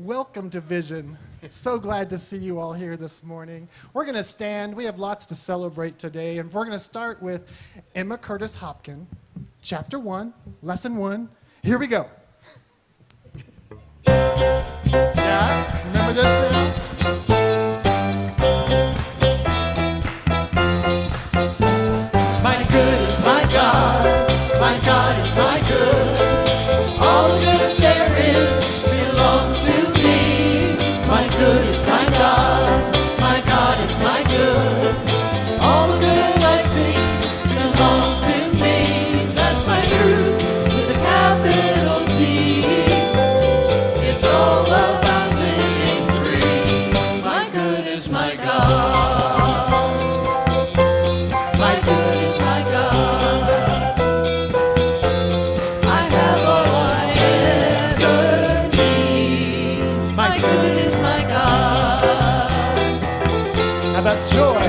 Welcome to Vision. So glad to see you all here this morning. We're going to stand. We have lots to celebrate today, and we're going to start with Emma Curtis Hopkin, Chapter 1, Lesson 1. Here we go. Yeah, remember this now? My good is my God is my good. All the good there is belongs to me. My good is my God is my good. All the good I see belongs to me. That's my truth with a capital T. It's all about living free. My good is my God. My good is my God. I have all I ever need. My good is my God. How about joy?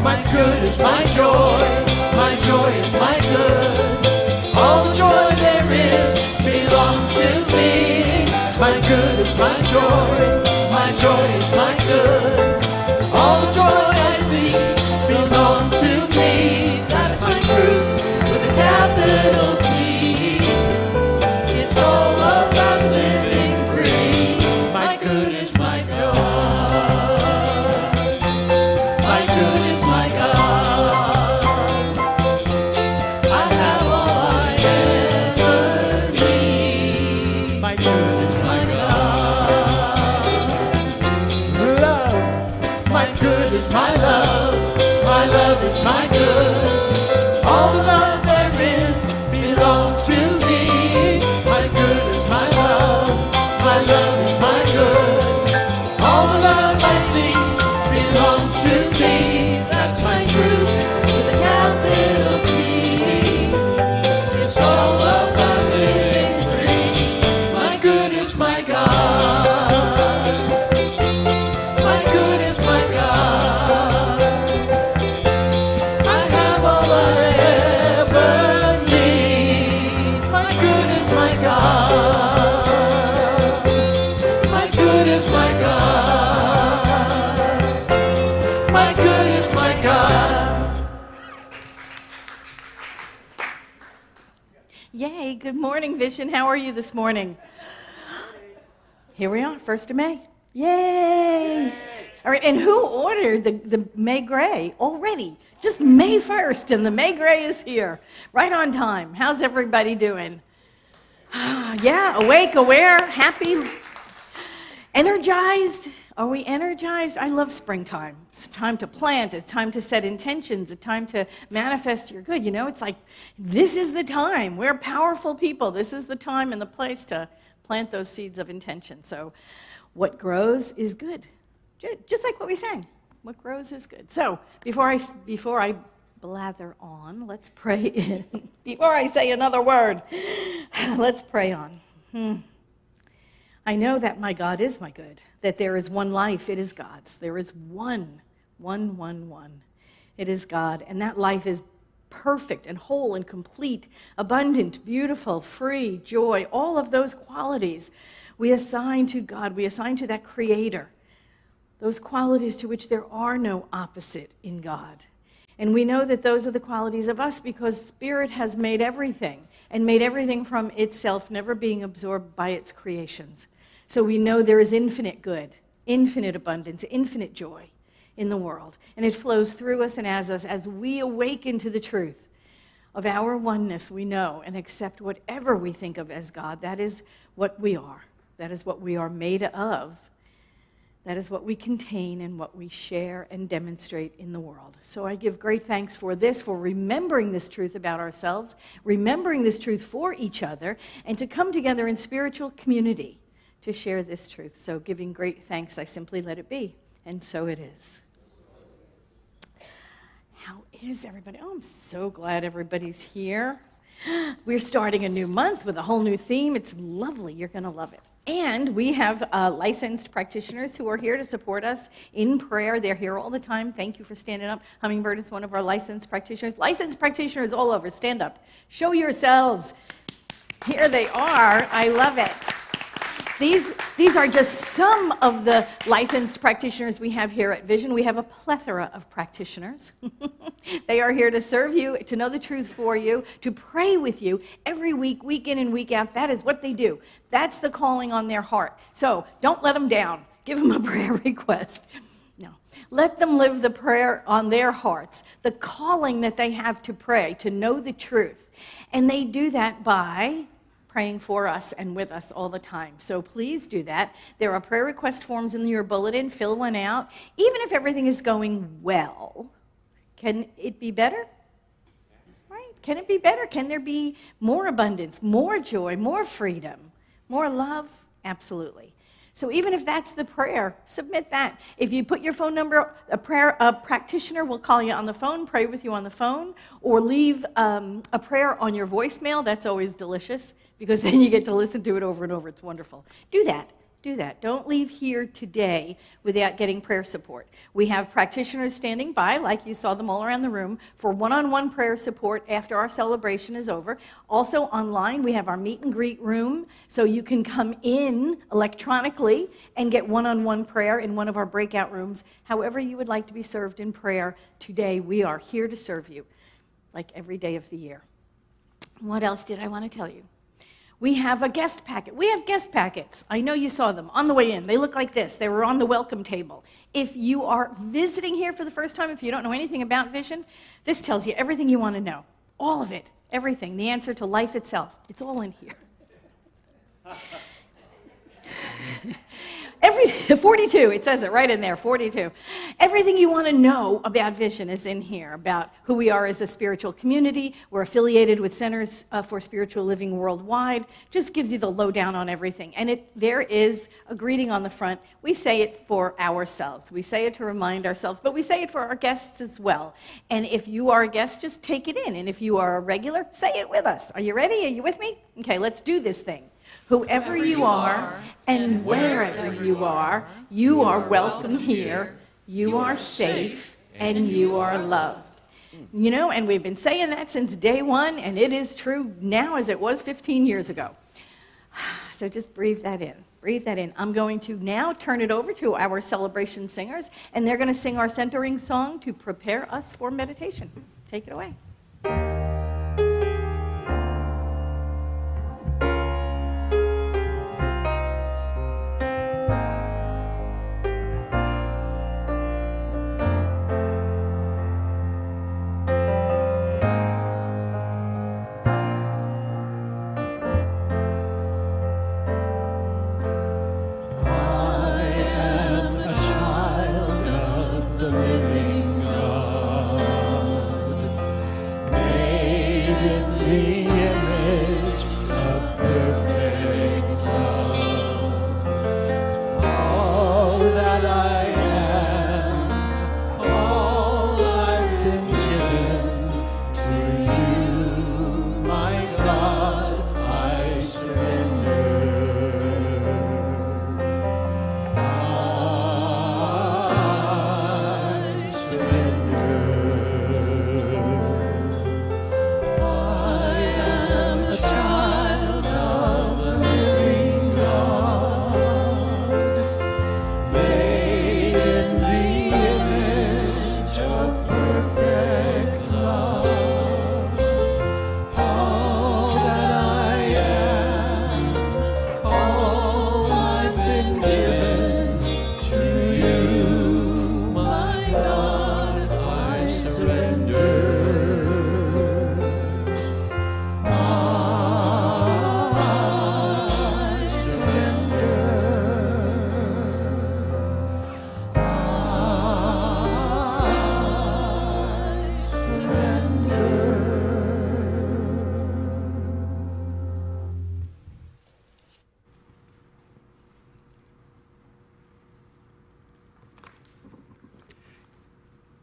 My good is my joy. My joy is my good. All the joy there is belongs to me. My good is my joy. My joy is my good. All the joy I see belongs to me. That's my truth with a capital T. It's all about living free. My good is my God. My good is my God. I have all I ever need. My good is my God. Love. My good is my love. My love is my good. All the love there is belongs to me. My good is my love. My love is my good. All the love I see belongs to me. That's my truth with a capital T. It's all about living free. My good is my God. My good is my God. I have all I ever need. My good is my God. My good is my God. My good is my God. Yay, good morning, Vision. How are you this morning? Here we are, 1st of May. Yay! All right, and who ordered the May Gray already? Just May 1st, and the May Gray is here, right on time. How's everybody doing? Yeah, awake, aware, happy, energized. Are we energized? I love springtime. It's time to plant. It's time to set intentions. It's time to manifest your good. You know, it's like, this is the time. We're powerful people. This is the time and the place to plant those seeds of intention. So what grows is good. Just like what we sang. What grows is good. So before I blather on, let's pray in. Before I say another word, let's pray on. I know that my God is my good, that there is one life, it is God's. There is one. It is God, and that life is perfect and whole and complete, abundant, beautiful, free, joy, all of those qualities we assign to God. We assign to that Creator, those qualities to which there are no opposite in God. And we know that those are the qualities of us because Spirit has made everything and made everything from itself, never being absorbed by its creations. So we know there is infinite good, infinite abundance, infinite joy in the world. And it flows through us and as us as we awaken to the truth of our oneness. We know and accept whatever we think of as God. That is what we are. That is what we are made of. That is what we contain and what we share and demonstrate in the world. So I give great thanks for this, for remembering this truth about ourselves, remembering this truth for each other, and to come together in spiritual community to share this truth. So giving great thanks, I simply let it be. And so it is. How is everybody? Oh, I'm so glad everybody's here. We're starting a new month with a whole new theme. It's lovely. You're going to love it. And we have licensed practitioners who are here to support us in prayer. They're here all the time. Thank you for standing up. Hummingbird is one of our licensed practitioners. Licensed practitioners all over. Stand up. Show yourselves. Here they are. I love it. These are just some of the licensed practitioners we have here at Vision. We have a plethora of practitioners. They are here to serve you, to know the truth for you, to pray with you every week, week in and week out. That is what they do. That's the calling on their heart. So don't let them down. Give them a prayer request. No. Let them live the prayer on their hearts, the calling that they have to pray, to know the truth. And they do that by praying for us and with us all the time. So please do that. There are prayer request forms in your bulletin. Fill one out. Even if everything is going well, can it be better? Right? Can it be better? Can there be more abundance, more joy, more freedom, more love? Absolutely. So even if that's the prayer, submit that. If you put your phone number, a practitioner will call you on the phone, pray with you on the phone, or leave a prayer on your voicemail. That's always delicious, because then you get to listen to it over and over. It's wonderful. Do that. Do that. Don't leave here today without getting prayer support. We have practitioners standing by, like you saw them all around the room, for one-on-one prayer support after our celebration is over. Also online, we have our meet and greet room, so you can come in electronically and get one-on-one prayer in one of our breakout rooms. However you would like to be served in prayer today, we are here to serve you, like every day of the year. What else did I want to tell you? We have a guest packet. We have guest packets. I know you saw them on the way in. They look like this. They were on the welcome table. If you are visiting here for the first time, if you don't know anything about Vision, this tells you everything you want to know. All of it. Everything. The answer to life itself. It's all in here. 42, it says it right in there, 42. Everything you want to know about Vision is in here, about who we are as a spiritual community. We're affiliated with Centers for Spiritual Living Worldwide. Just gives you the lowdown on everything. And there is a greeting on the front. We say it for ourselves. We say it to remind ourselves, but we say it for our guests as well. And if you are a guest, just take it in. And if you are a regular, say it with us. Are you ready? Are you with me? Okay, let's do this thing. Whoever you are and wherever you are welcome here. You are safe and you are loved. You know, and we've been saying that since day one, and it is true now as it was 15 years ago. So just breathe that in. Breathe that in. I'm going to now turn it over to our celebration singers, and they're going to sing our centering song to prepare us for meditation. Take it away.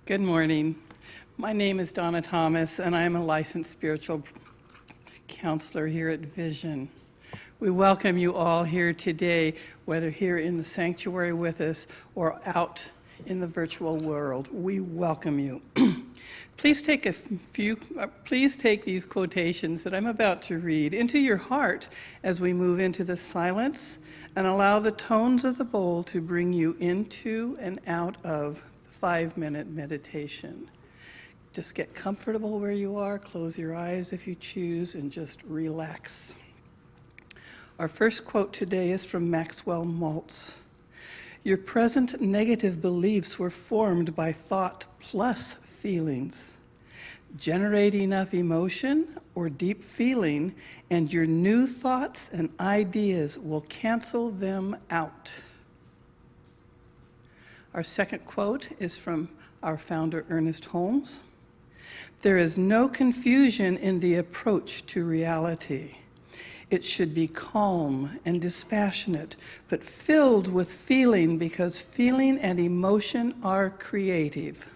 Good morning. My name is Donna Thomas, and I am a licensed spiritual counselor here at Vision. We welcome you all here today, whether here in the sanctuary with us or out in the virtual world. We welcome you. Please take these quotations that I'm about to read into your heart as we move into the silence, and allow the tones of the bowl to bring you into and out of the 5-minute meditation. Just get comfortable where you are, close your eyes if you choose, and just relax. Our first quote today is from Maxwell Maltz. Your present negative beliefs were formed by thought plus feelings. Generate enough emotion or deep feeling, and your new thoughts and ideas will cancel them out. Our second quote is from our founder, Ernest Holmes. There is no confusion in the approach to reality. It should be calm and dispassionate, but filled with feeling, because feeling and emotion are creative.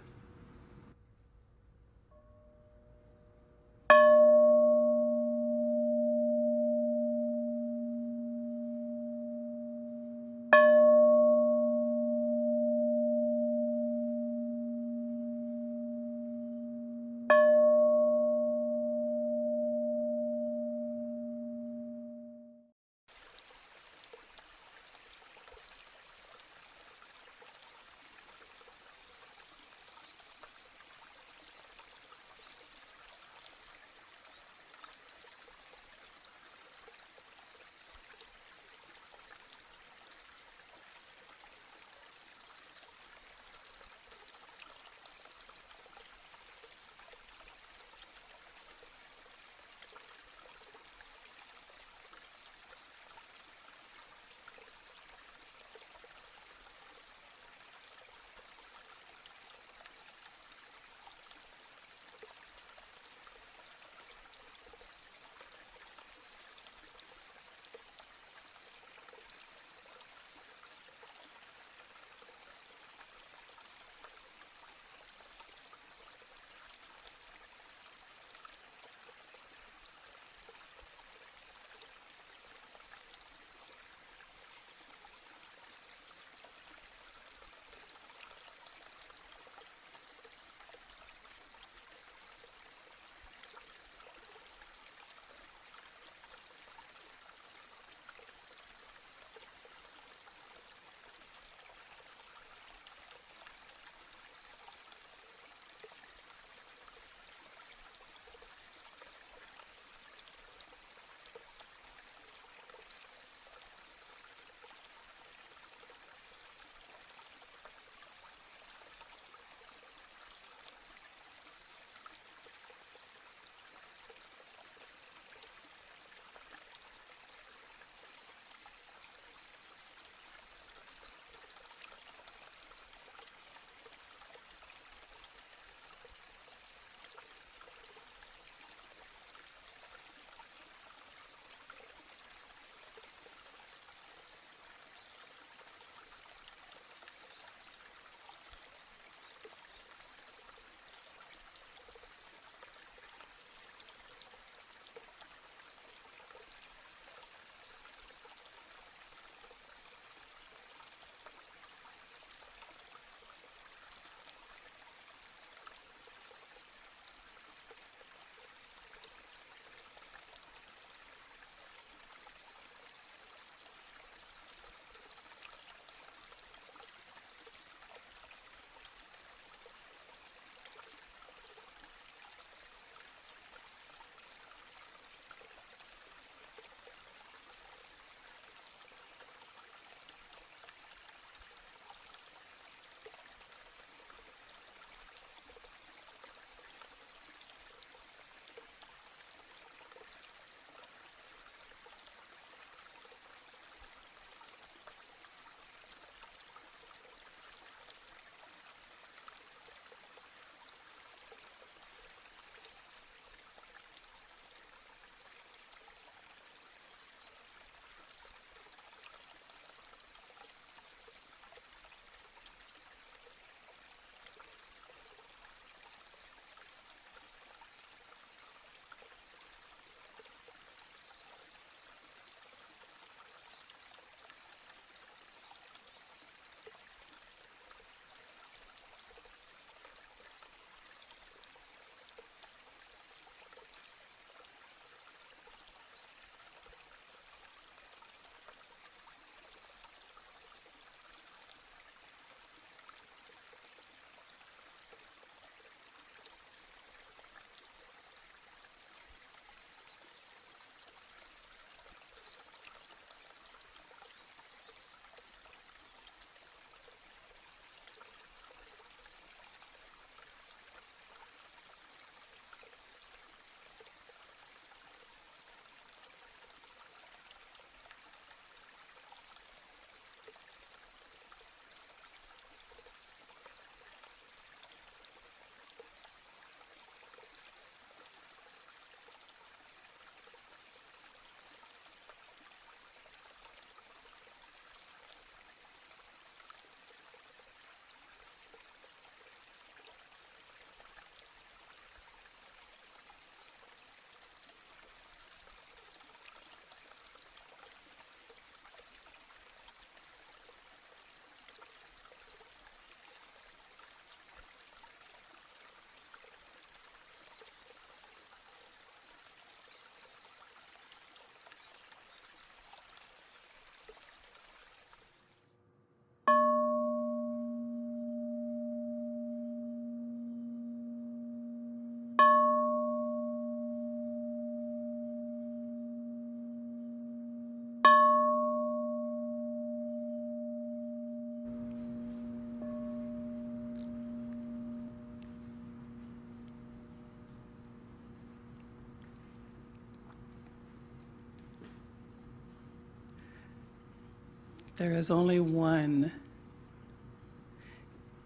There is only one.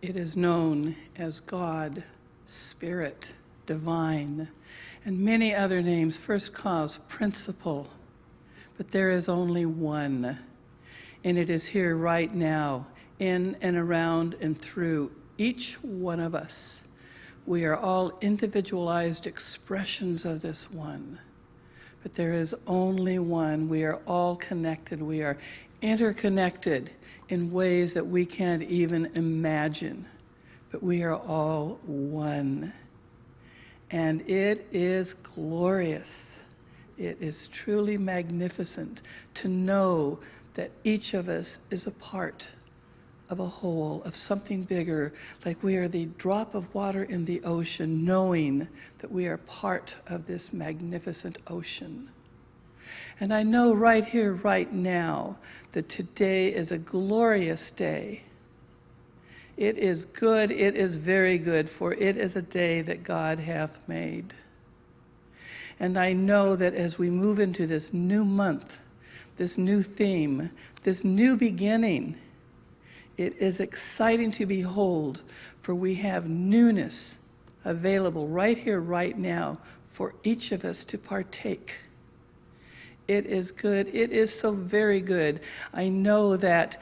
It is known as God, Spirit, Divine, and many other names, first cause, principle. But there is only one, and it is here right now, in and around and through each one of us. We are all individualized expressions of this one, but there is only one. We are all connected. We are interconnected in ways that we can't even imagine, but we are all one. And it is glorious. It is truly magnificent to know that each of us is a part of a whole, of something bigger, like we are the drop of water in the ocean, knowing that we are part of this magnificent ocean. And I know right here, right now, that today is a glorious day. It is good, it is very good, for it is a day that God hath made. And I know that as we move into this new month, this new theme, this new beginning, it is exciting to behold, for we have newness available right here, right now, for each of us to partake. It is good. It is so very good. I know that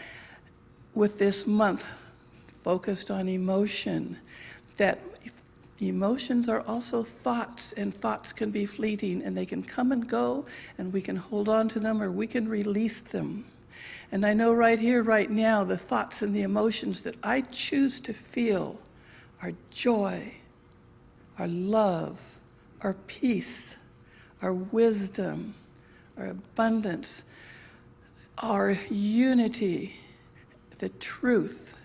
with this month focused on emotion, that emotions are also thoughts, and thoughts can be fleeting, and they can come and go, and we can hold on to them or we can release them. And I know right here, right now, the thoughts and the emotions that I choose to feel are joy, our love, our peace, our wisdom, our abundance, our unity, the truth,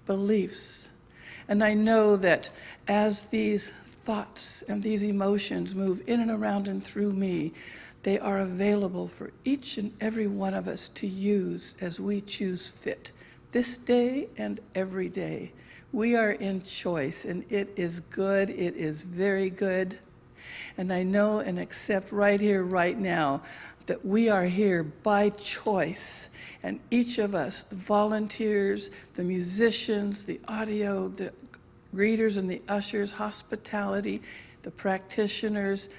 beliefs. And I know that as these thoughts and these emotions move in and around and through me, they are available for each and every one of us to use as we choose fit, this day and every day. We are in choice, and it is good. It is very good. And I know and accept right here, right now, that we are here by choice. And each of us, the volunteers, the musicians, the audio, the greeters and the ushers, hospitality, the practitioners,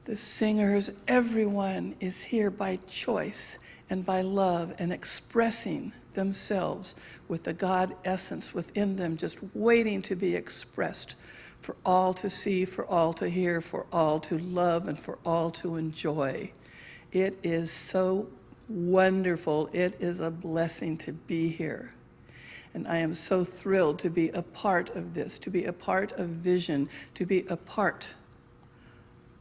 the singers, everyone is here by choice and by love and expressing themselves with the God essence within them, just waiting to be expressed for all to see, for all to hear, for all to love, and for all to enjoy. It is so wonderful. It is a blessing to be here. And I am so thrilled to be a part of this, to be a part of Vision, to be a part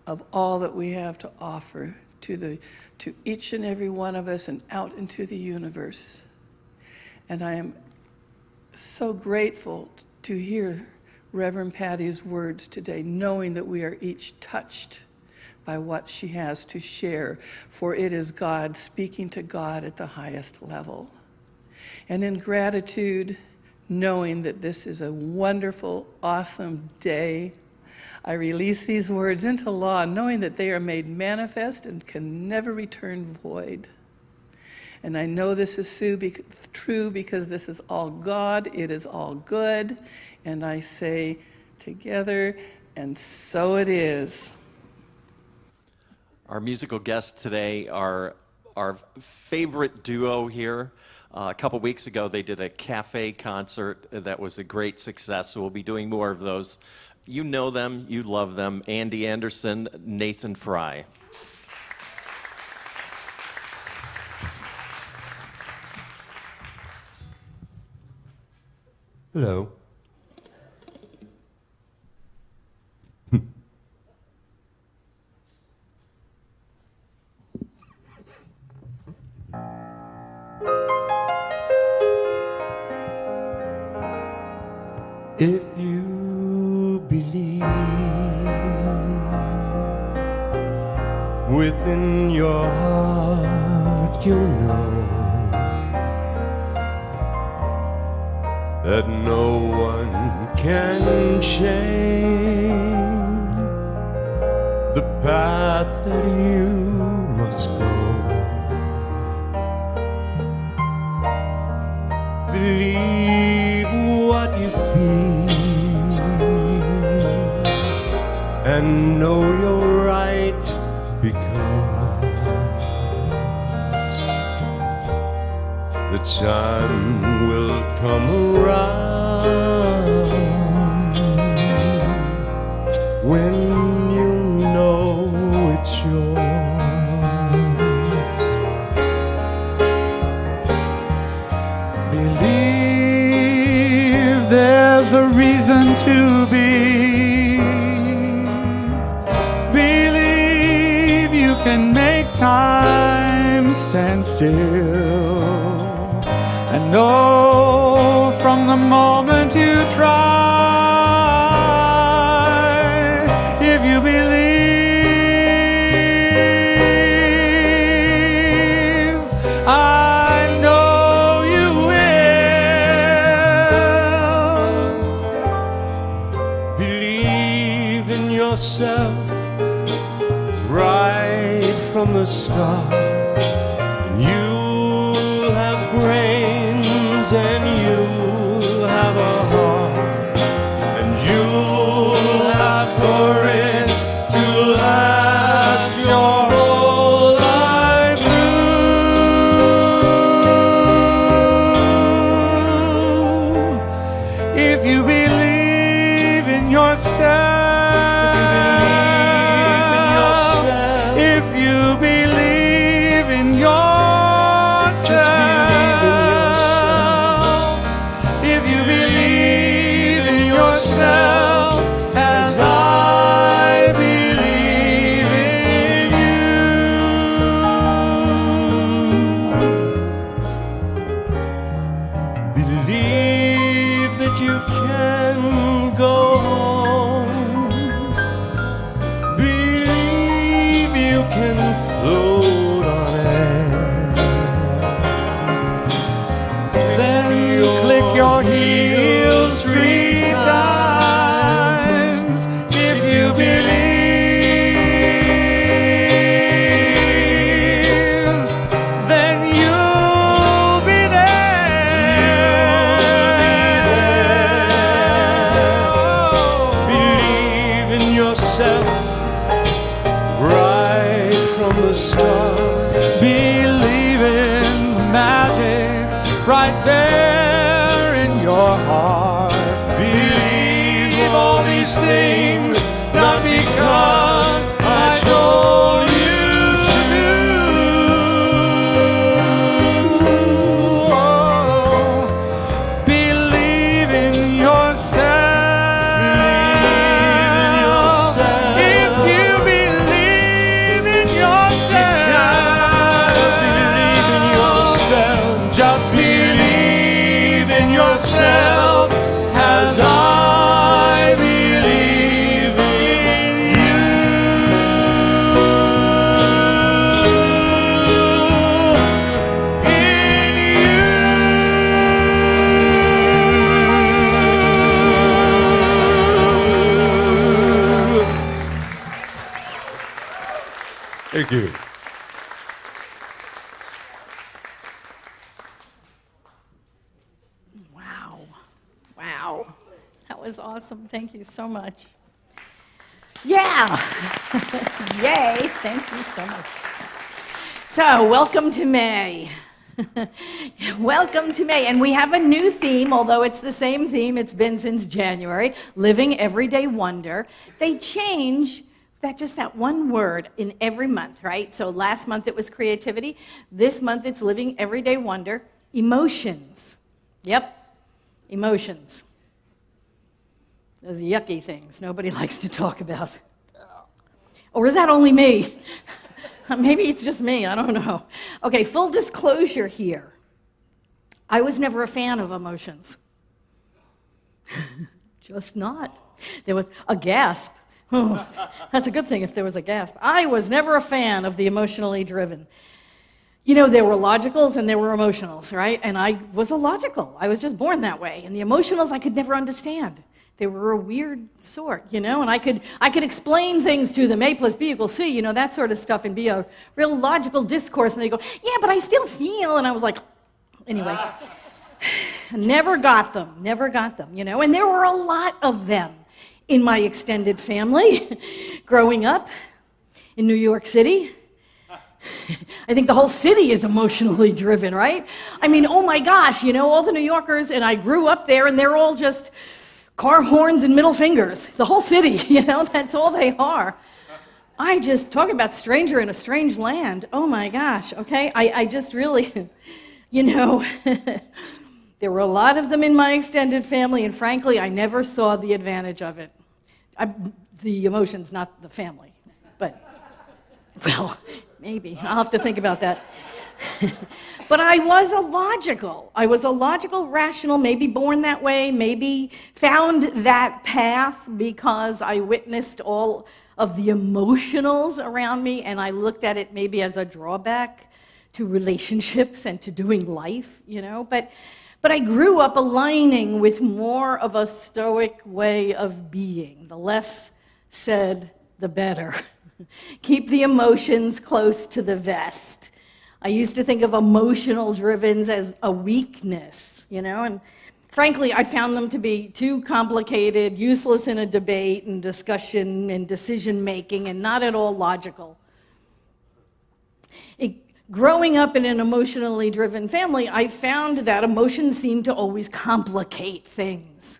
of all that we have to offer to each and every one of us and out into the universe. And I am so grateful to hear Reverend Patti's words today, knowing that we are each touched by what she has to share, for it is God speaking to God at the highest level. And in gratitude, knowing that this is a wonderful, awesome day, I release these words into law, knowing that they are made manifest and can never return void. And I know this is true because this is all God, it is all good, and I say together, and so it is. Our musical guests today are our favorite duo here. A couple weeks ago, they did a cafe concert that was a great success, so we'll be doing more of those. You know them, you love them. Andy Anderson, Nathan Fry. Hello. If you believe within your heart, you know that no one can change the path that you must go. the time will come around when you know it's yours. Believe there's a reason to be. Believe you can make time stand still. And know from the moment you try, if you believe, I know you will. Believe in yourself right from the start, and you'll have brains and you'll have a heart, and you'll have courage to last your whole life through. If you believe in yourself, if you believe in yourself, Just believe in yourself. if you believe in yourself as I believe in you. Believe that you can go home. Believe you can float on air. Then click your heels 3 times if you believe, then you'll be there. Believe in yourself right from the start. Believe in the magic right there in your heart. Believe all these things, not because I told you to. Oh, believe in yourself. If you believe in yourself, Believe in yourself. just believe in yourself as I believe in you. In you. Thank you. Wow. Wow. That was awesome. Thank you so much. Yeah. Yay. Thank you so much. So, welcome to May. Welcome to May. And we have a new theme, although it's the same theme it's been since January, Living Everyday Wonder. They change just that one word in every month, right? So last month it was creativity. This month it's Living Everyday Wonder. Emotions. Yep. Emotions. Those yucky things nobody likes to talk about. Or is that only me? Maybe it's just me, I don't know. Okay, full disclosure here. I was never a fan of emotions. Just not. There was a gasp. Oh, that's a good thing if there was a gasp. I was never a fan of the emotionally driven. You know, there were logicals and there were emotionals, right? And I was a logical. I was just born that way. And the emotionals I could never understand. They were a weird sort, you know, and I could explain things to them, A plus B equals C, you know, that sort of stuff, and be a real logical discourse, and they go, yeah, but I still feel, and I was like, anyway. Never got them, you know, and there were a lot of them in my extended family growing up in New York City. I think the whole city is emotionally driven, right? I mean, oh my gosh, all the New Yorkers, and I grew up there, and they're all just car horns and middle fingers. The whole city, that's all they are. I just talk about stranger in a strange land. Oh my gosh, okay? I just really, there were a lot of them in my extended family, and frankly, I never saw the advantage of it. The emotions, not the family. But, well, maybe. I'll have to think about that. But I was a logical, rational, maybe born that way, maybe found that path because I witnessed all of the emotionals around me, and I looked at it maybe as a drawback to relationships and to doing life, But I grew up aligning with more of a stoic way of being. The less said, the better. Keep the emotions close to the vest. I used to think of emotional drivens as a weakness, and frankly, I found them to be too complicated, useless in a debate and discussion and decision-making, and not at all logical. Growing up in an emotionally driven family, I found that emotions seem to always complicate things,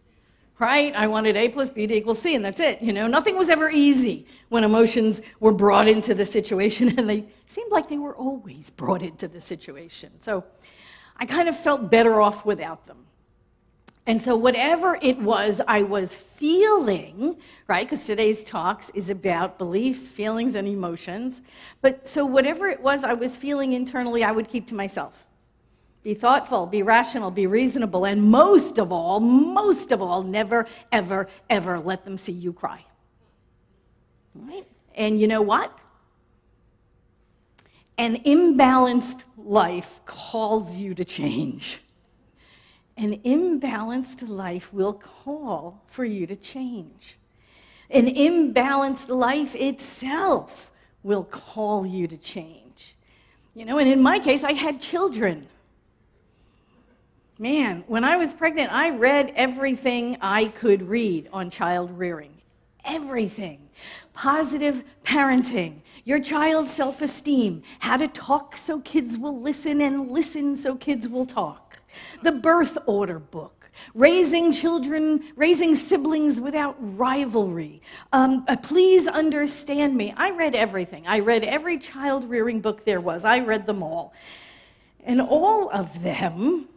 right? I wanted A plus B to equal C, and that's it. Nothing was ever easy when emotions were brought into the situation, and they seemed like they were always brought into the situation. So I kind of felt better off without them. And so whatever it was I was feeling, right, because today's talks is about beliefs, feelings, and emotions, but so whatever it was I was feeling internally, I would keep to myself. Be thoughtful, be rational, be reasonable, and most of all, never, ever, ever let them see you cry. Right? And you know what? An imbalanced life calls you to change. An imbalanced life will call for you to change. An imbalanced life itself will call you to change. And in my case, I had children. Man, when I was pregnant, I read everything I could read on child rearing. Everything. Positive parenting, your child's self-esteem, how to talk so kids will listen and listen so kids will talk. The birth order book, raising siblings without rivalry. Please understand me. I read everything. I read every child rearing book there was. I read them all. And all of them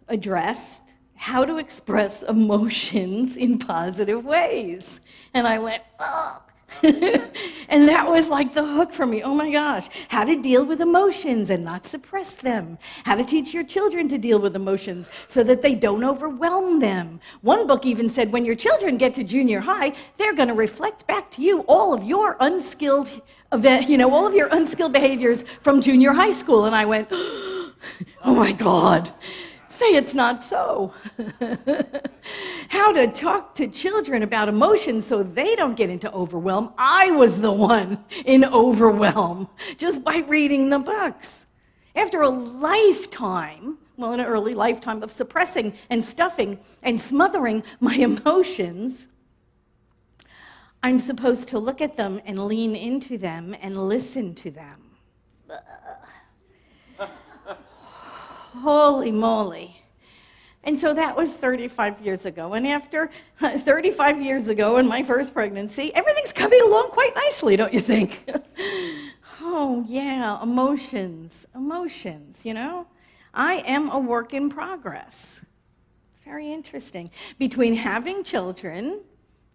addressed how to express emotions in positive ways. And I went, ugh. And that was like the hook for me. Oh my gosh, how to deal with emotions and not suppress them. How to teach your children to deal with emotions so that they don't overwhelm them. One book even said when your children get to junior high, they're going to reflect back to you all of your unskilled behaviors from junior high school. And I went, oh my God. Say it's not so. How to talk to children about emotions so they don't get into overwhelm. I was the one in overwhelm just by reading the books. After an early lifetime of suppressing and stuffing and smothering my emotions, I'm supposed to look at them and lean into them and listen to them. Holy moly. And so that was 35 years ago. And after 35 years ago in my first pregnancy, everything's coming along quite nicely, don't you think? Oh, yeah, emotions, I am a work in progress. It's very interesting. Between having children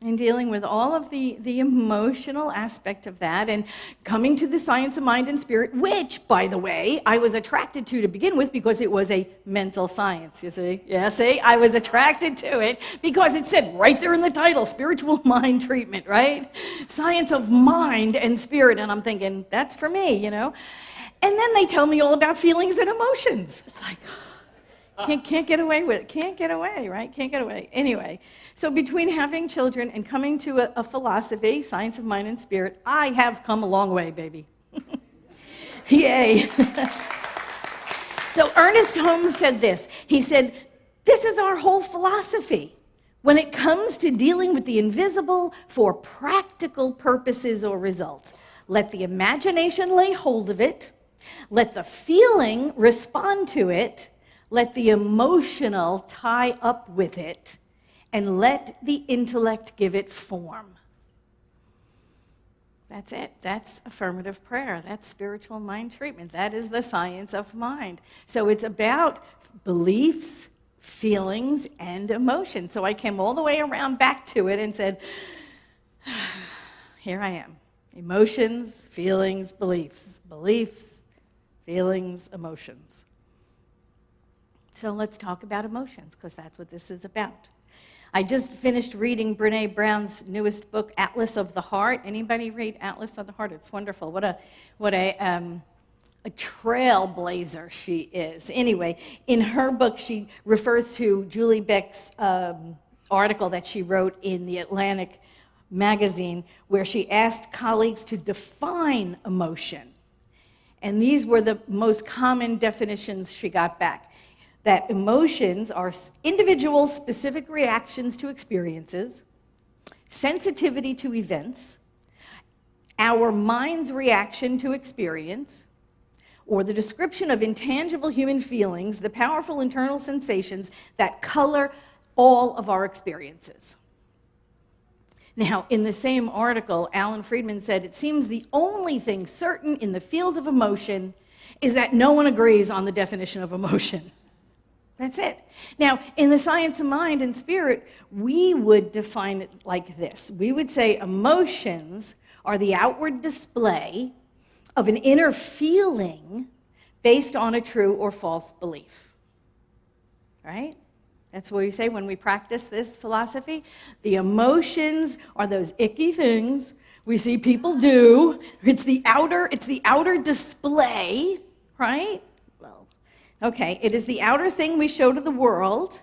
and dealing with all of the emotional aspect of that and coming to the science of mind and spirit, which, by the way, I was attracted to begin with because it was a mental science, you see? Yeah, see? I was attracted to it because it said right there in the title, spiritual mind treatment, right? Science of mind and spirit, and I'm thinking, that's for me, And then they tell me all about feelings and emotions. It's like, can't get away with it. Can't get away, right? Can't get away. Anyway, so between having children and coming to a philosophy, science of mind and spirit, I have come a long way, baby. Yay. So Ernest Holmes said this. He said, this is our whole philosophy. When it comes to dealing with the invisible for practical purposes or results, let the imagination lay hold of it, Let the feeling respond to it. Let the emotional tie up with it. And let the intellect give it form. That's it. That's affirmative prayer. That's spiritual mind treatment. That is the science of mind. So it's about beliefs, feelings, and emotions. So I came all the way around back to it and said, here I am. Emotions, feelings, beliefs. Beliefs, feelings, emotions. So let's talk about emotions, because that's what this is about. I just finished reading Brené Brown's newest book, Atlas of the Heart. Anybody read Atlas of the Heart? It's wonderful. What a trailblazer she is. Anyway, in her book, she refers to Julie Beck's article that she wrote in the Atlantic magazine, where she asked colleagues to define emotion. And these were the most common definitions she got back. That emotions are individual specific reactions to experiences, sensitivity to events, our mind's reaction to experience, or the description of intangible human feelings, the powerful internal sensations that color all of our experiences. Now, in the same article, Alan Friedman said, it seems the only thing certain in the field of emotion is that no one agrees on the definition of emotion. That's it. Now, in the science of mind and spirit, we would define it like this. We would say emotions are the outward display of an inner feeling based on a true or false belief. Right? That's what we say when we practice this philosophy. The emotions are those icky things we see people do. It's the outer display, right? Okay, it is the outer thing we show to the world.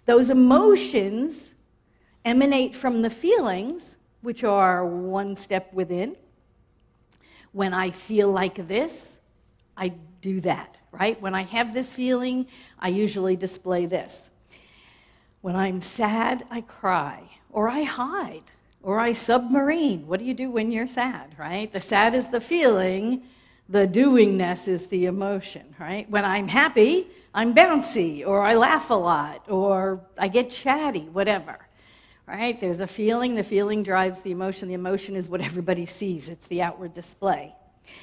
Those emotions emanate from the feelings, which are one step within. When I feel like this, I do that, right? When I have this feeling, I usually display this. When I'm sad, I cry, or I hide, or I submarine. What do you do when you're sad, right? The sad is the feeling. The doingness is the emotion, right? When I'm happy, I'm bouncy, or I laugh a lot, or I get chatty, whatever, right? There's a feeling. The feeling drives the emotion. The emotion is what everybody sees. It's the outward display.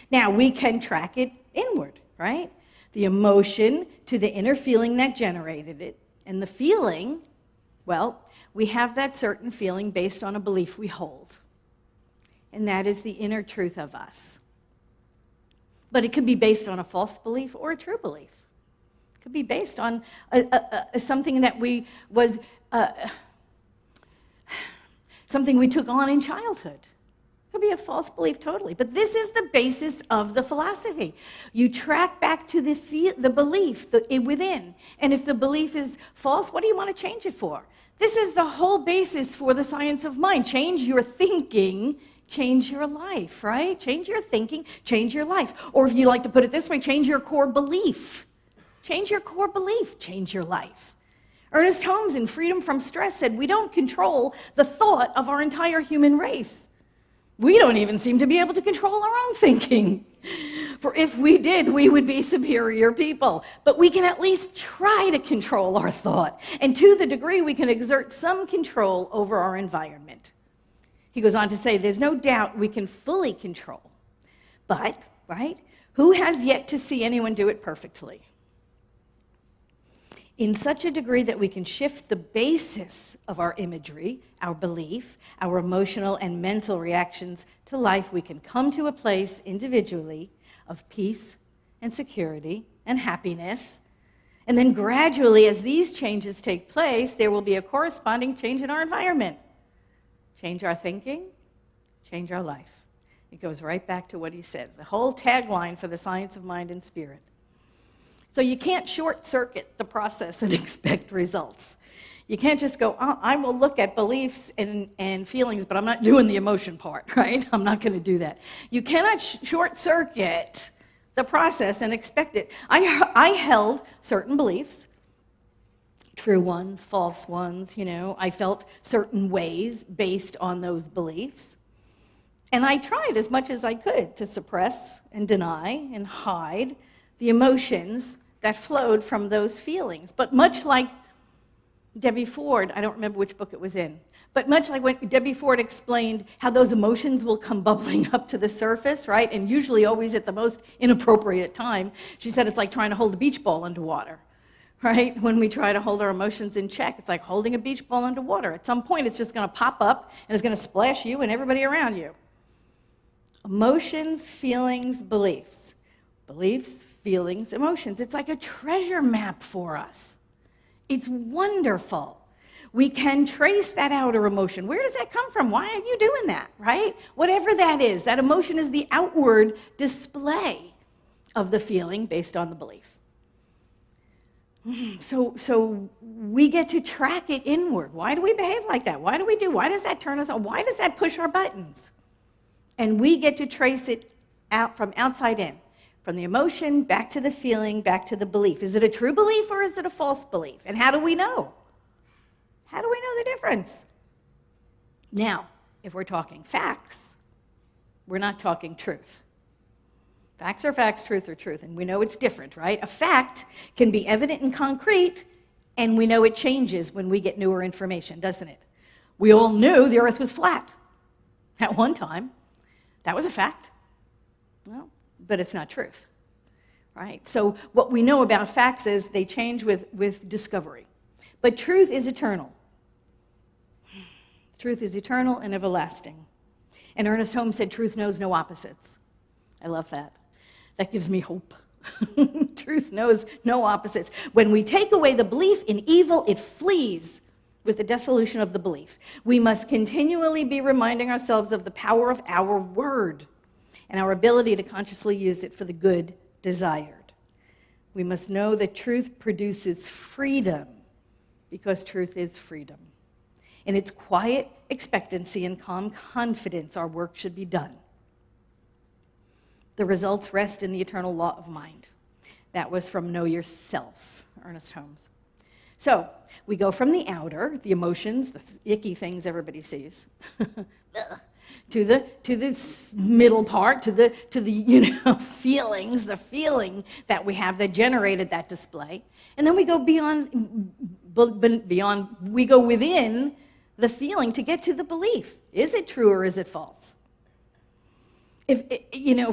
Now, we can track it inward, right? The emotion to the inner feeling that generated it. And the feeling, well, we have that certain feeling based on a belief we hold. And that is the inner truth of us. But it could be based on a false belief or a true belief. It could be based on something that something we took on in childhood. It could be a false belief totally. But this is the basis of the philosophy. You track back to the belief within. And if the belief is false, what do you want to change it for? This is the whole basis for the science of mind. Change your thinking, change your life, right? Change your thinking, change your life. Or if you like to put it this way, change your core belief. Change your core belief, change your life. Ernest Holmes in Freedom from Stress said, we don't control the thought of our entire human race. We don't even seem to be able to control our own thinking. For if we did, we would be superior people. But we can at least try to control our thought. And to the degree we can exert some control over our environment. He goes on to say, there's no doubt we can fully control. But, right, who has yet to see anyone do it perfectly? In such a degree that we can shift the basis of our imagery, our belief, our emotional and mental reactions to life, we can come to a place individually of peace and security and happiness. And then gradually, as these changes take place, there will be a corresponding change in our environment. Change our thinking, change our life. It goes right back to what he said, the whole tagline for the science of mind and spirit. So you can't short-circuit the process and expect results. You can't just go, oh, I will look at beliefs and feelings, but I'm not doing the emotion part, right? I'm not going to do that. You cannot short-circuit the process and expect it. I held certain beliefs, true ones, false ones, I felt certain ways based on those beliefs. And I tried as much as I could to suppress and deny and hide the emotions that flowed from those feelings. But much like Debbie Ford, I don't remember which book it was in, but much like when Debbie Ford explained how those emotions will come bubbling up to the surface, right? And usually always at the most inappropriate time. She said it's like trying to hold a beach ball underwater, right? When we try to hold our emotions in check, it's like holding a beach ball underwater. At some point, it's just going to pop up, and it's going to splash you and everybody around you. Emotions, feelings, beliefs. Beliefs, feelings, emotions. It's like a treasure map for us. It's wonderful. We can trace that outer emotion. Where does that come from? Why are you doing that, right? Whatever that is, that emotion is the outward display of the feeling based on the belief. So we get to track it inward. Why do we behave like that? Why does that turn us on? Why does that push our buttons? And we get to trace it out from outside in, from the emotion back to the feeling, back to the belief. Is it a true belief or is it a false belief? And how do we know? How do we know the difference? Now, if we're talking facts, we're not talking truth. Facts are facts, truth are truth, and we know it's different, right? A fact can be evident and concrete, and we know it changes when we get newer information, doesn't it? We all knew the earth was flat at one time. That was a fact. Well, but it's not truth, right? So what we know about facts is they change with discovery. But truth is eternal. Truth is eternal and everlasting. And Ernest Holmes said, truth knows no opposites. I love that. That gives me hope. Truth knows no opposites. When we take away the belief in evil, it flees with the dissolution of the belief. We must continually be reminding ourselves of the power of our word and our ability to consciously use it for the good desired. We must know that truth produces freedom, because truth is freedom. In its quiet expectancy and calm confidence, our work should be done. The results rest in the eternal law of mind. That was from Know Yourself, Ernest Holmes. So we go from the outer, the emotions, the icky things everybody sees, to this middle part, to the feelings, the feeling that we have that generated that display, and then we go beyond. We go within the feeling to get to the belief. Is it true or is it false?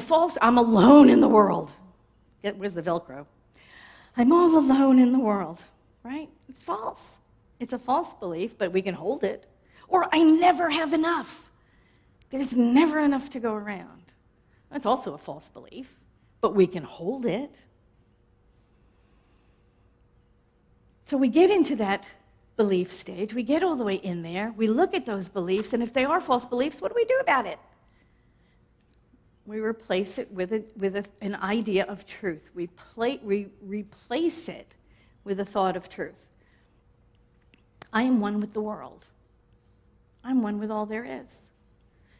False, I'm alone in the world. Where's the Velcro? I'm all alone in the world, right? It's false. It's a false belief, but we can hold it. Or I never have enough. There's never enough to go around. That's also a false belief, but we can hold it. So we get into that belief stage. We get all the way in there. We look at those beliefs, and if they are false beliefs, what do we do about it? We replace it with an idea of truth. We replace it with a thought of truth. I am one with the world. I'm one with all there is.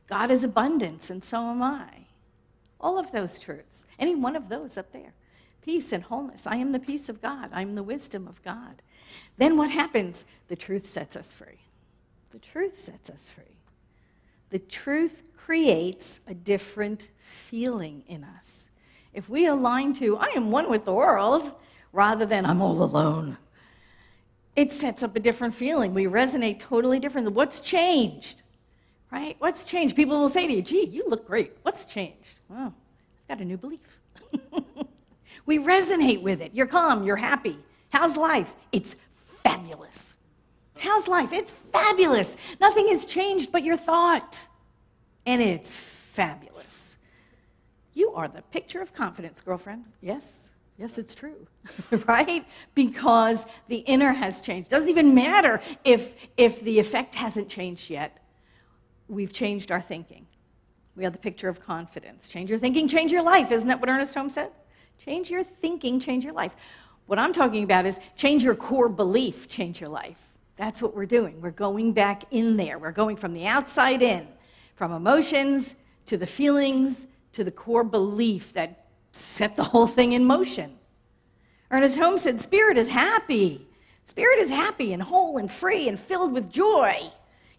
God is abundance, and so am I. All of those truths. Any one of those up there. Peace and wholeness. I am the peace of God. I am the wisdom of God. Then what happens? The truth sets us free. The truth sets us free. The truth creates a different feeling in us. If we align to, I am one with the world, rather than I'm all alone, it sets up a different feeling. We resonate totally differently. What's changed? Right? What's changed? People will say to you, gee, you look great. What's changed? Well, I've got a new belief. We resonate with it. You're calm. You're happy. How's life? It's fabulous. How's life? It's fabulous. Nothing has changed but your thought. And it's fabulous. You are the picture of confidence, girlfriend. Yes, it's true, right? Because the inner has changed. Doesn't even matter if the effect hasn't changed yet. We've changed our thinking. We are the picture of confidence. Change your thinking, change your life. Isn't that what Ernest Holmes said? Change your thinking, change your life. What I'm talking about is change your core belief, change your life. That's what we're doing. We're going back in there. We're going from the outside in. From emotions to the feelings to the core belief that set the whole thing in motion. Ernest Holmes said, spirit is happy. Spirit is happy and whole and free and filled with joy.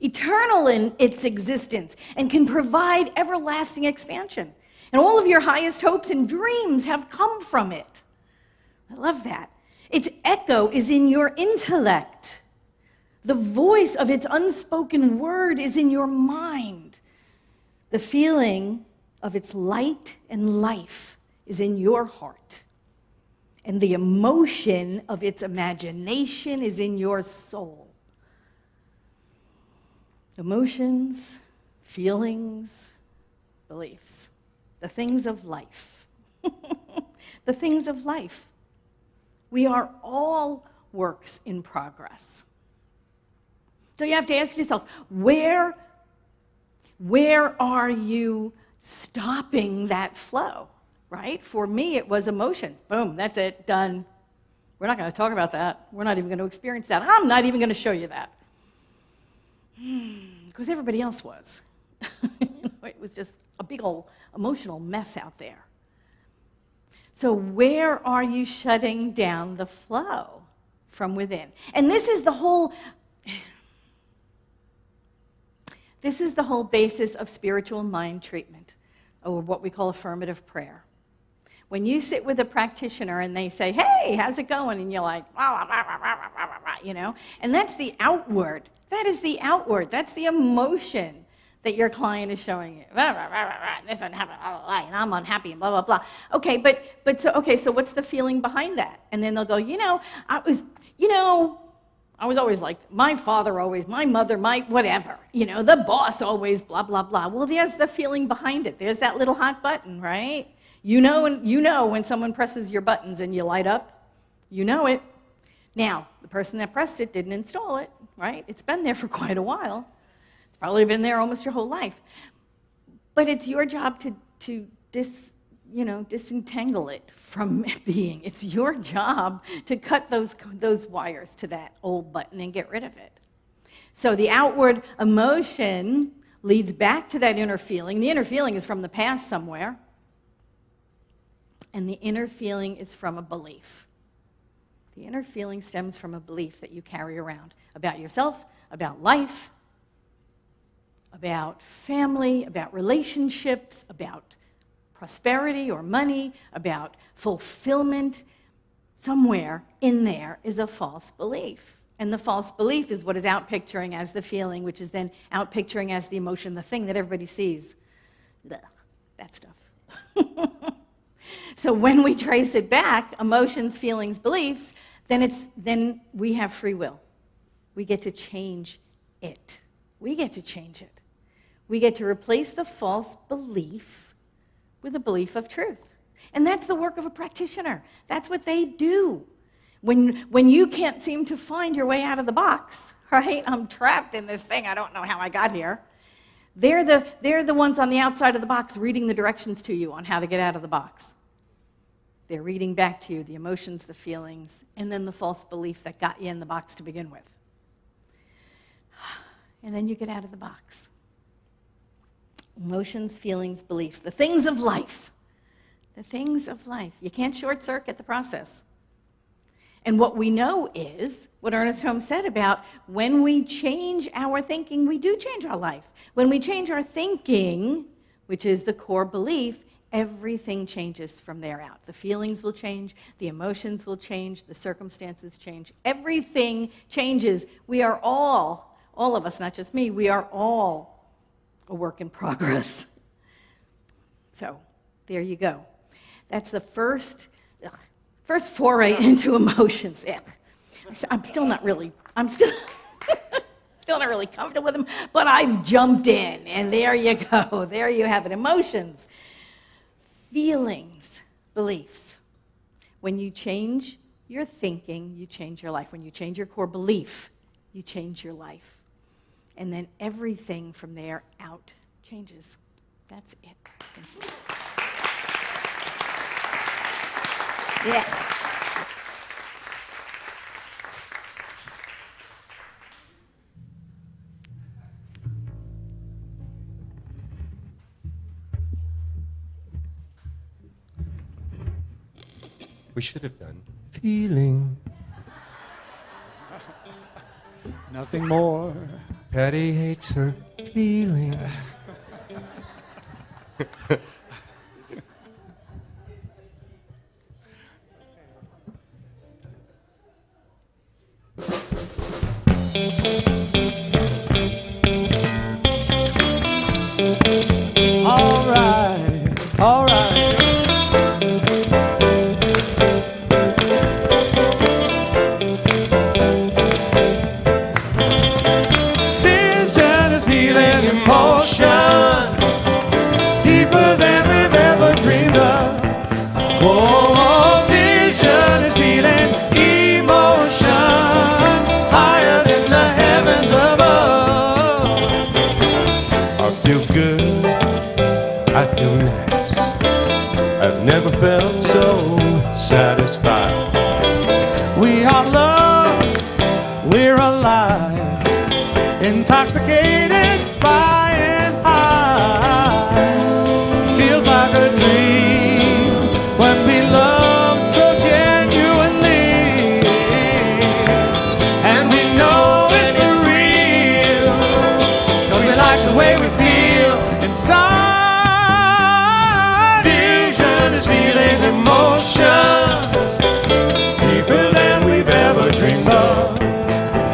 eternal in its existence, and can provide everlasting expansion. And all of your highest hopes and dreams have come from it. I love that. Its echo is in your intellect. The voice of its unspoken word is in your mind. The feeling of its light and life is in your heart. And the emotion of its imagination is in your soul. Emotions, feelings, beliefs. The things of life. The things of life. We are all works in progress. So you have to ask yourself, where are you stopping that flow, right? For me, it was emotions. Boom, that's it, done. We're not going to talk about that. We're not even going to experience that. I'm not even going to show you that. Because everybody else was. It was just a big old emotional mess out there. So where are you shutting down the flow from within? And this is the whole basis of spiritual mind treatment, or what we call affirmative prayer. When you sit with a practitioner and they say, hey, how's it going? And you're like, you know, and that's the outward. That is the outward. That's the emotion that your client is showing you. This doesn't happen, and I'm unhappy, and blah, blah, blah. Okay, so what's the feeling behind that? And then they'll go, I was always like, my father always, my mother, my whatever, the boss always, blah, blah, blah. Well, there's the feeling behind it. There's that little hot button, right? You know when someone presses your buttons and you light up, you know it. Now, the person that pressed it didn't install it, right? It's been there for quite a while. It's probably been there almost your whole life. But it's your job to disentangle it from being. It's your job to cut those wires to that old button and get rid of it. So the outward emotion leads back to that inner feeling. The inner feeling is from the past somewhere. And the inner feeling is from a belief. The inner feeling stems from a belief that you carry around about yourself, about life, about family, about relationships, about prosperity or money, about fulfillment. Somewhere in there is a false belief. And the false belief is what is outpicturing as the feeling, which is then outpicturing as the emotion, the thing that everybody sees. Ugh, that stuff. So when we trace it back, emotions, feelings, beliefs, then we have free will. We get to change it. We get to change it. We get to replace the false belief with a belief of truth. And that's the work of a practitioner. That's what they do. When you can't seem to find your way out of the box, right? I'm trapped in this thing. I don't know how I got here. They're the ones on the outside of the box reading the directions to you on how to get out of the box. They're reading back to you the emotions, the feelings, and then the false belief that got you in the box to begin with. And then you get out of the box. Emotions, feelings, beliefs, the things of life. The things of life. You can't short-circuit the process. And what we know is, what Ernest Holmes said about when we change our thinking, we do change our life. When we change our thinking, which is the core belief, everything changes from there out. The feelings will change, the emotions will change, the circumstances change. Everything changes. We are all of us, not just me, we are all a work in progress. So, there you go. That's the first foray into emotions. I'm still not really comfortable with them, but I've jumped in, and there you go. There you have it. Emotions, feelings, beliefs. When you change your thinking, you change your life. When you change your core belief, you change your life. And then everything from there out changes. That's it. Thank you. Yeah. We should have done feeling. Nothing more Patti hates her feelings. All right, all right. Vision is feeling emotion deeper than we've ever dreamed of. Oh, vision is feeling emotions higher than the heavens above. I feel good, I feel nice. I've never felt so satisfied. We are love, we're alive, intoxicated, flying high. Feels like a dream when we love so genuinely, and we know it's real, 'cause we like the way we feel inside. Vision is feeling emotion deeper than we've ever dreamed of.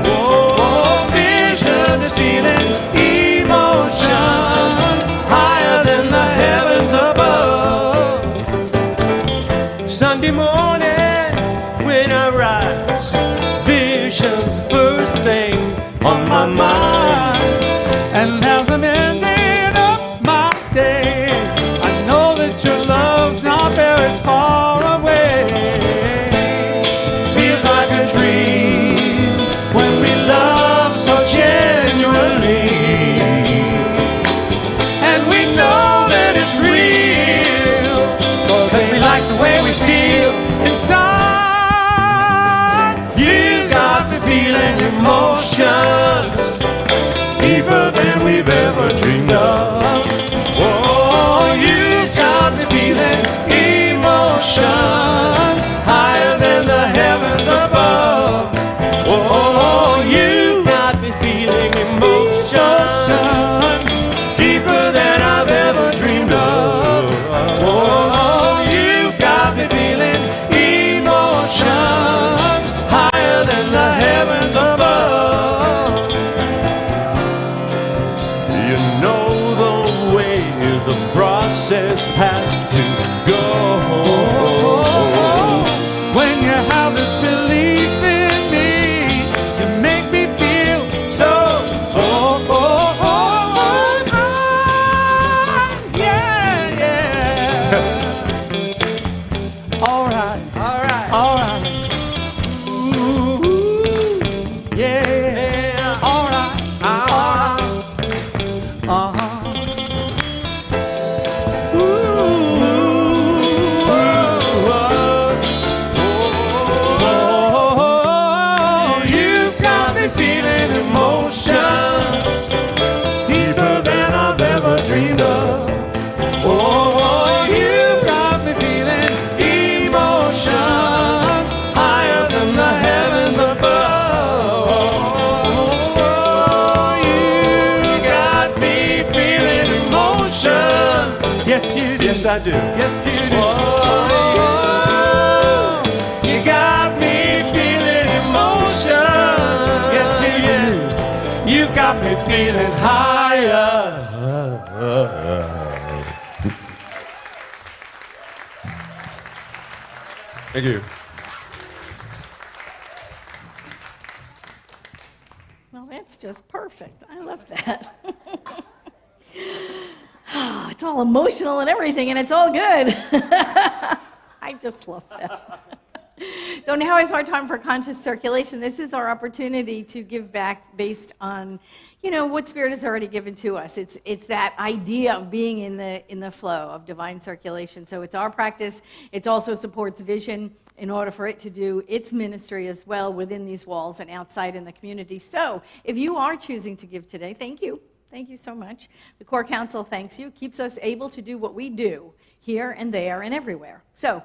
Oh, vision is feeling emotions higher than the heavens above. Sunday morning when I rise, vision's the first thing on my mind. And as I'm ending up my day, I know that your love's not very far away. Feels like a dream when we love so genuinely, and we know that it's real, 'cause we like the way we feel inside. You got the feeling emotions deeper than we've ever dreamed of. Oh, you got the feeling emotions higher than the heavens above. Oh, you got me feeling emotions deeper than I've ever dreamed of. Oh, you got me feeling emotions higher than the heavens above. You know the way the process has to go. When you have this belief in me, you make me feel so. Yeah, yeah. All right, all right, all right. Ooh, yeah, all right, all right. You've got me feeling emotions deeper than I've ever dreamed of. Oh, you've got me feeling emotions higher than the heavens above. You got me feeling emotions. Yes, you do. Yes, I do. Yes, you do. Oh, you got me feeling emotions. Yes, you do. You got me feeling higher. Thank you. Well, that's just perfect. I love that. It's all emotional and everything, and it's all good. I just love that. So now is our time for conscious circulation. This is our opportunity to give back based on, what Spirit has already given to us. It's that idea of being in the flow of divine circulation. So it's our practice. It also supports Vision in order for it to do its ministry as well within these walls and outside in the community. So if you are choosing to give today, thank you. Thank you so much. The Core Council thanks you. Keeps us able to do what we do here and there and everywhere. So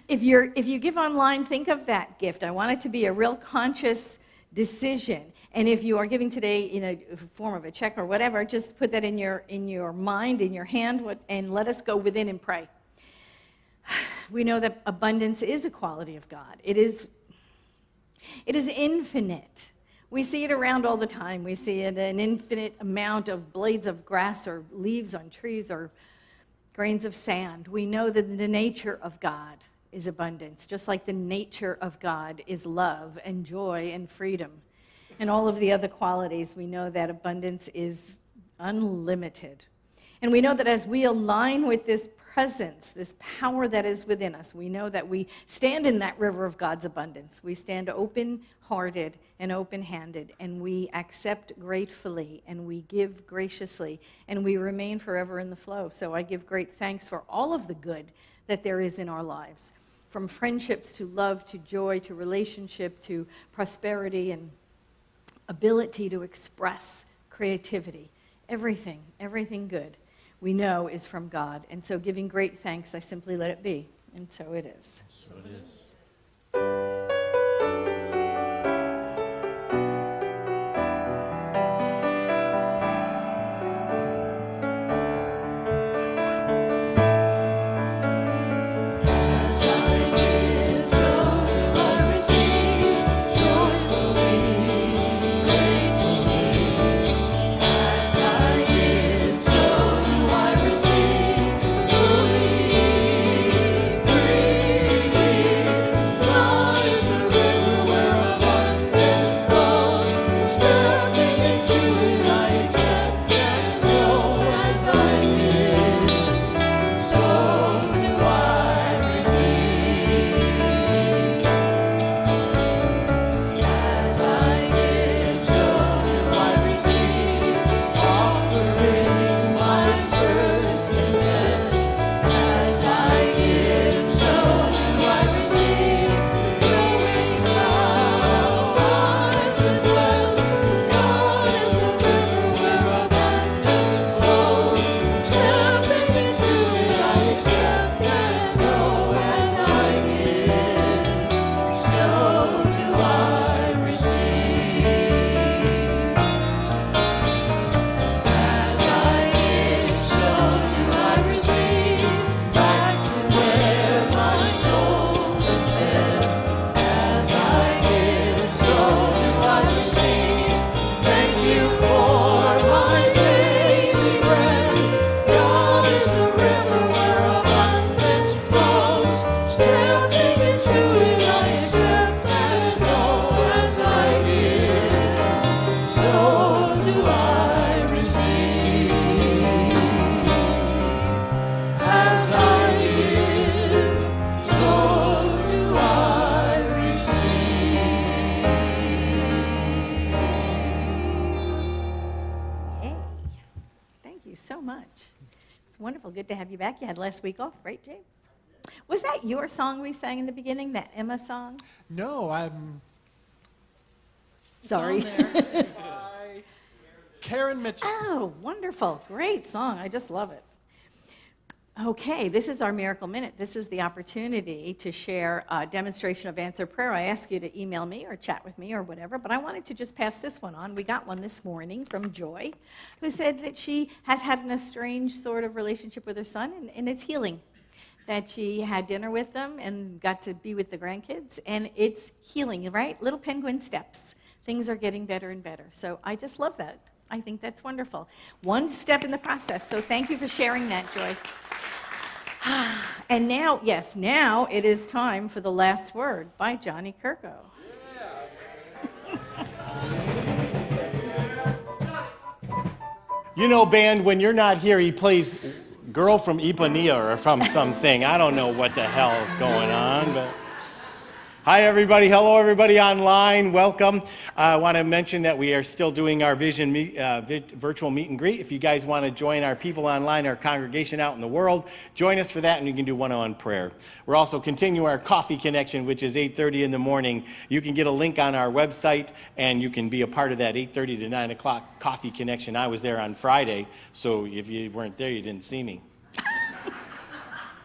if you give online, think of that gift. I want it to be a real conscious decision. And if you are giving today in a form of a check or whatever, just put that in your mind, in your hand, and let us go within and pray. We know that abundance is a quality of God. It is infinite. We see it around all the time. We see it an infinite amount of blades of grass or leaves on trees or grains of sand. We know that the nature of God is abundance, just like the nature of God is love and joy and freedom. And all of the other qualities, we know that abundance is unlimited. And we know that as we align with this presence, this power that is within us, we know that we stand in that river of God's abundance. We stand open-hearted and open-handed, and we accept gratefully, and we give graciously, and we remain forever in the flow. So I give great thanks for all of the good that there is in our lives, from friendships to love to joy to relationship to prosperity and ability to express creativity. Everything good we know is from God. And so giving great thanks, I simply let it be. And so it is. So it is. Good to have you back. You had last week off, right, James? Was that your song we sang in the beginning, that Emma song? No, I'm Sorry. by Karen Mitchell. Oh, wonderful. Great song. I just love it. Okay, this is our Miracle Minute. This is the opportunity to share a demonstration of answered prayer. I ask you to email me or chat with me or whatever, but I wanted to just pass this one on. We got one this morning from Joy, who said that she has had an estranged sort of relationship with her son, and it's healing. That she had dinner with them and got to be with the grandkids, and it's healing, right? Little penguin steps. Things are getting better and better. So I just love that. I think that's wonderful. One step in the process. So thank you for sharing that, Joy. And now, yes, now it is time for The Last Word by Johnny Kirko. You know, band, when you're not here, he plays Girl from Ipanema or from something. I don't know what the hell is going on, but... Hi, everybody. Hello, everybody online. Welcome. I want to mention that we are still doing our Vision virtual meet and greet. If you guys want to join our people online, our congregation out in the world, join us for that, and you can do one-on-one prayer. We're also continuing our coffee connection, which is 8:30 in the morning. You can get a link on our website, and you can be a part of that 8:30 to 9 o'clock coffee connection. I was there on Friday, so if you weren't there, you didn't see me.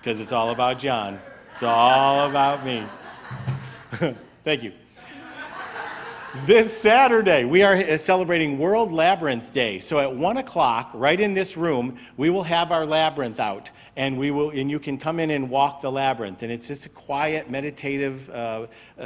Because it's all about John. It's all about me. Thank you. This Saturday, we are celebrating World Labyrinth Day. So at 1 o'clock, right in this room, we will have our labyrinth out, and you can come in and walk the labyrinth. And it's just a quiet, meditative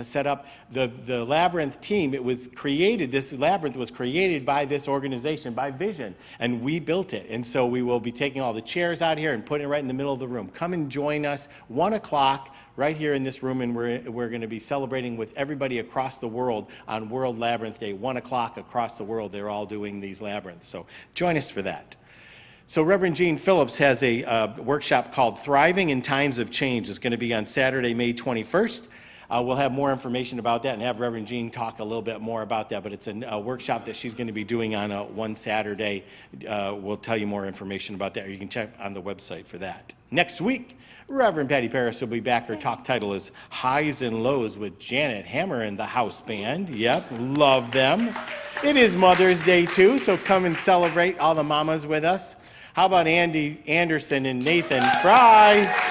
setup. The labyrinth team, this labyrinth was created by this organization, by Vision, and we built it. And so we will be taking all the chairs out here and putting it right in the middle of the room. Come and join us, 1 o'clock. Right here in this room, and we're going to be celebrating with everybody across the world on World Labyrinth Day, 1 o'clock across the world. They're all doing these labyrinths, so join us for that. So Reverend Gene Phillips has a workshop called Thriving in Times of Change. It's going to be on Saturday, May 21st. We'll have more information about that and have Reverend Jean talk a little bit more about that, but it's a workshop that she's going to be doing on one Saturday. We'll tell you more information about that, or you can check on the website for that. Next week, Reverend Patti Paris will be back. Her talk title is Highs and Lows with Janet Hammer and the House Band. Yep, love them. It is Mother's Day too, so come and celebrate all the mamas with us. How about Andy Anderson and Nathan Fry?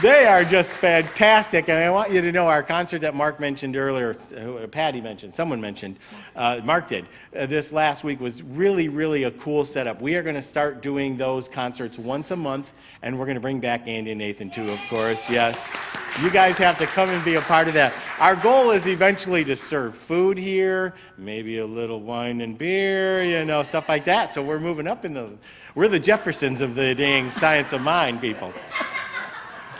They are just fantastic, and I want you to know our concert that Mark mentioned earlier, Patty mentioned, someone mentioned, Mark did, this last week was really, really a cool setup. We are going to start doing those concerts once a month, and we're going to bring back Andy and Nathan too, of course, yes. You guys have to come and be a part of that. Our goal is eventually to serve food here, maybe a little wine and beer, stuff like that. So we're moving up we're the Jeffersons of the dang science of mind, people.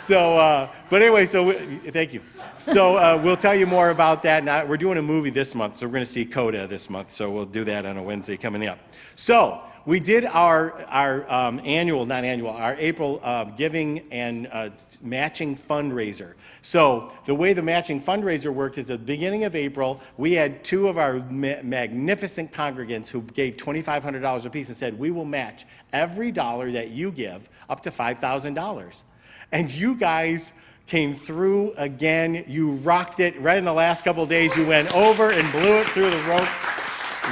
So, but anyway, thank you. So we'll tell you more about that. Now, we're doing a movie this month, so we're going to see Coda this month. So we'll do that on a Wednesday coming up. So we did our April giving and matching fundraiser. So the way the matching fundraiser worked is at the beginning of April, we had two of our magnificent congregants who gave $2,500 apiece and said, we will match every dollar that you give up to $5,000. And you guys came through again. You rocked it. Right in the last couple of days, you went over and blew it through the rope.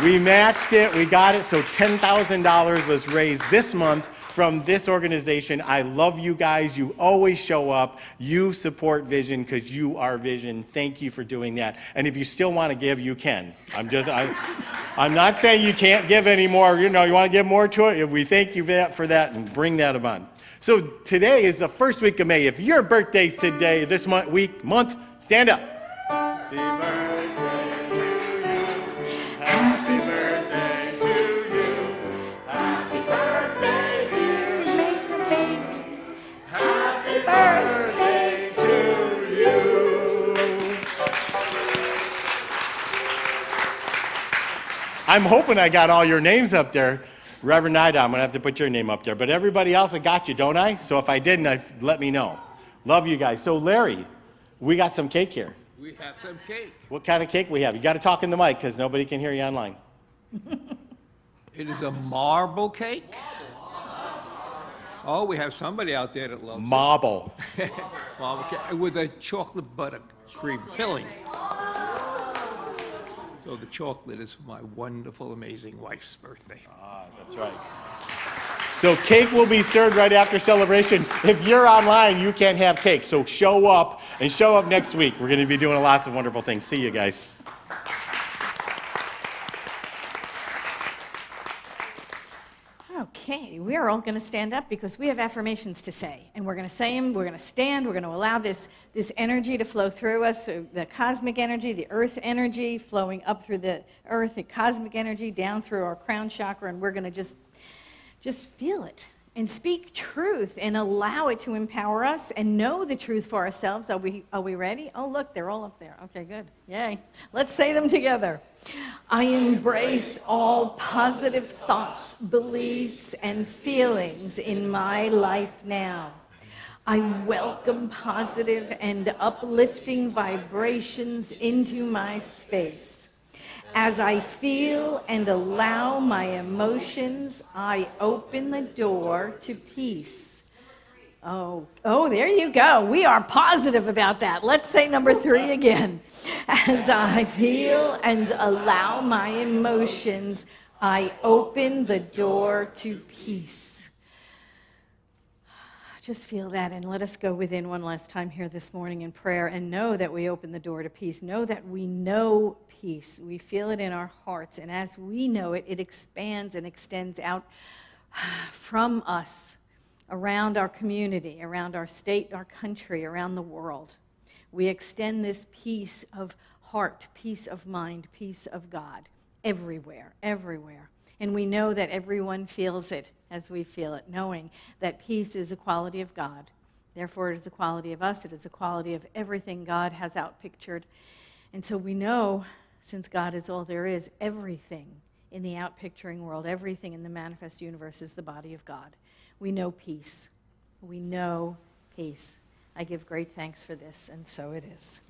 We matched it. We got it. So $10,000 was raised this month from this organization. I love you guys. You always show up. You support Vision because you are Vision. Thank you for doing that. And if you still want to give, you can. I'm not saying you can't give anymore. You want to give more to it. We thank you for that and bring that upon. So today is the first week of May. If your birthday's today, this month, stand up. Happy birthday to you. Happy birthday to you. Happy birthday, dear Maker babies. Happy birthday to you. I'm hoping I got all your names up there. Reverend Ida, I'm going to have to put your name up there. But everybody else, I got you, don't I? So if I didn't, let me know. Love you guys. So Larry, we got some cake here. We have some cake. What kind of cake we have? You got to talk in the mic because nobody can hear you online. It is a marble cake. Oh, we have somebody out there that loves marble. It. Marble cake with a chocolate buttercream filling. So the chocolate is for my wonderful, amazing wife's birthday. Ah, that's right. So cake will be served right after celebration. If you're online, you can't have cake. So show up next week. We're going to be doing lots of wonderful things. See you guys. Okay, we are all going to stand up because we have affirmations to say. And we're going to say them, we're going to stand, we're going to allow this energy to flow through us, the cosmic energy, the earth energy flowing up through the earth, the cosmic energy down through our crown chakra, and we're going to just feel it and speak truth and allow it to empower us and know the truth for ourselves. Are we ready? Oh, look, they're all up there. Okay, good. Yay. Let's say them together. I embrace all positive thoughts, beliefs, and feelings in my life now. I welcome positive and uplifting vibrations into my space. As I feel and allow my emotions, I open the door to peace. Oh, there you go. We are positive about that. Let's say number 3 again. As I feel and allow my emotions, I open the door to peace. Just feel that, and let us go within one last time here this morning in prayer and know that we open the door to peace. Know that we know peace. We feel it in our hearts, and as we know it, it expands and extends out from us around our community, around our state, our country, around the world. We extend this peace of heart, peace of mind, peace of God everywhere, everywhere. And we know that everyone feels it as we feel it, knowing that peace is a quality of God. Therefore, it is a quality of us. It is a quality of everything God has outpictured. And so we know, since God is all there is, everything in the outpicturing world, everything in the manifest universe is the body of God. We know peace. We know peace. I give great thanks for this, and so it is.